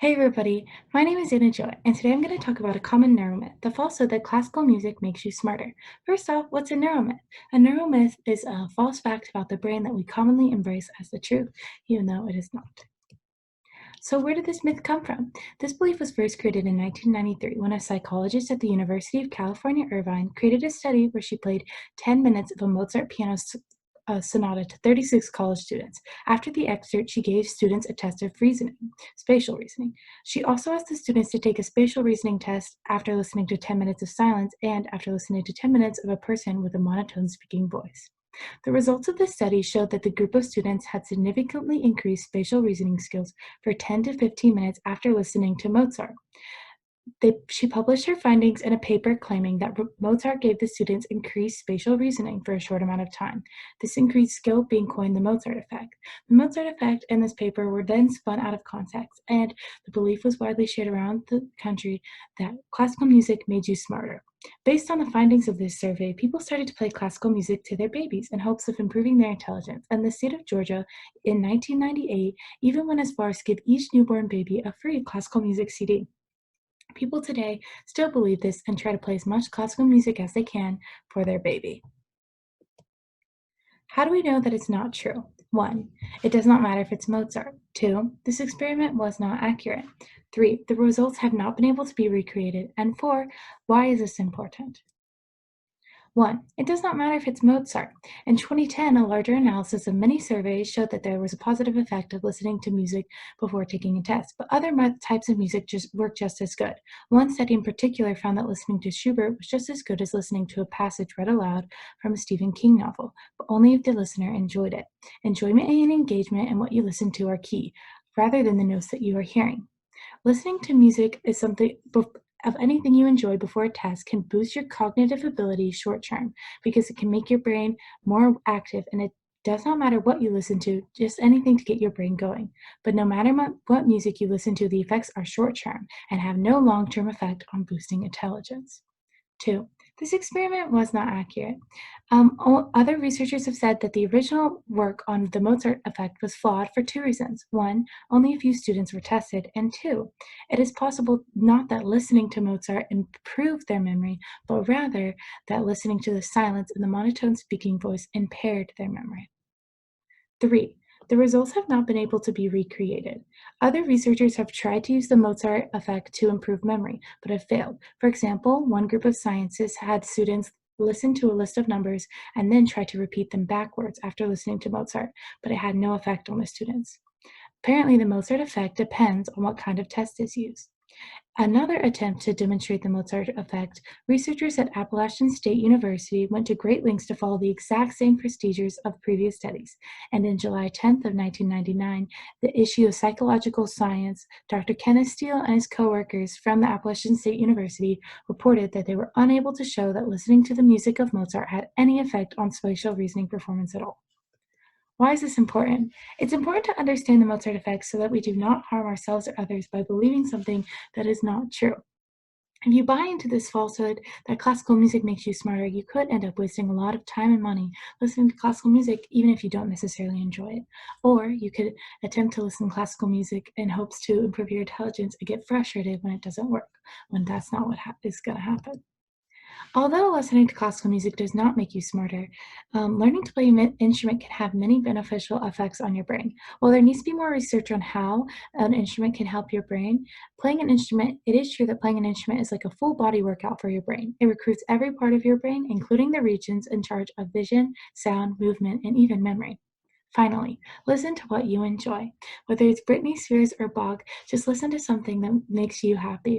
Hey everybody, my name is Anna Joy, and today I'm going to talk about a common neuromyth, the falsehood that classical music makes you smarter. First off, what's a neuromyth? A neuromyth is a false fact about the brain that we commonly embrace as the truth, even though it is not. So where did this myth come from? This belief was first created in 1993 when a psychologist at the University of California, Irvine created a study where she played 10 minutes of a Mozart piano sonata to 36 college students. After the excerpt, she gave students a test of reasoning, spatial reasoning. She also asked the students to take a spatial reasoning test after listening to 10 minutes of silence and after listening to 10 minutes of a person with a monotone speaking voice. The results of the study showed that the group of students had significantly increased spatial reasoning skills for 10 to 15 minutes after listening to Mozart. She published her findings in a paper claiming that Mozart gave the students increased spatial reasoning for a short amount of time, this increased skill being coined the Mozart effect. The Mozart effect and this paper were then spun out of context, and the belief was widely shared around the country that classical music made you smarter. Based on the findings of this survey, people started to play classical music to their babies in hopes of improving their intelligence, and the state of Georgia in 1998 even went as far as to give each newborn baby a free classical music CD. People today still believe this and try to play as much classical music as they can for their baby. How do we know that it's not true? 1. It does not matter if it's Mozart. 2. This experiment was not accurate. 3. The results have not been able to be recreated. And 4. Why is this important? 1. It does not matter if it's Mozart. In 2010, a larger analysis of many surveys showed that there was a positive effect of listening to music before taking a test, but other types of music just work just as good. One study in particular found that listening to Schubert was just as good as listening to a passage read aloud from a Stephen King novel, but only if the listener enjoyed it. Enjoyment and engagement in what you listen to are key, rather than the notes that you are hearing. Listening to music is something of anything you enjoy before a test can boost your cognitive ability short term because it can make your brain more active, and it does not matter what you listen to, just anything to get your brain going. But no matter what music you listen to, the effects are short term and have no long term effect on boosting intelligence. 2. This experiment was not accurate. Other researchers have said that the original work on the Mozart effect was flawed for two reasons. 1, only a few students were tested, and 2, it is possible not that listening to Mozart improved their memory, but rather that listening to the silence and the monotone speaking voice impaired their memory. 3. The results have not been able to be recreated. Other researchers have tried to use the Mozart effect to improve memory, but have failed. For example, one group of scientists had students listen to a list of numbers and then try to repeat them backwards after listening to Mozart, but it had no effect on the students. Apparently, the Mozart effect depends on what kind of test is used. Another attempt to demonstrate the Mozart effect, researchers at Appalachian State University went to great lengths to follow the exact same procedures of previous studies. And in July 10th of 1999, the issue of Psychological Science, Dr. Kenneth Steele and his coworkers from the Appalachian State University reported that they were unable to show that listening to the music of Mozart had any effect on spatial reasoning performance at all. Why is this important? It's important to understand the Mozart effect so that we do not harm ourselves or others by believing something that is not true. If you buy into this falsehood that classical music makes you smarter, you could end up wasting a lot of time and money listening to classical music, even if you don't necessarily enjoy it. Or you could attempt to listen to classical music in hopes to improve your intelligence and get frustrated when it doesn't work, when that's not what is going to happen. Although listening to classical music does not make you smarter, learning to play an instrument can have many beneficial effects on your brain. While there needs to be more research on how an instrument can help your brain, playing an instrument, it is true that playing an instrument is like a full body workout for your brain. It recruits every part of your brain, including the regions in charge of vision, sound, movement, and even memory. Finally, listen to what you enjoy. Whether it's Britney Spears or Bach, just listen to something that makes you happy.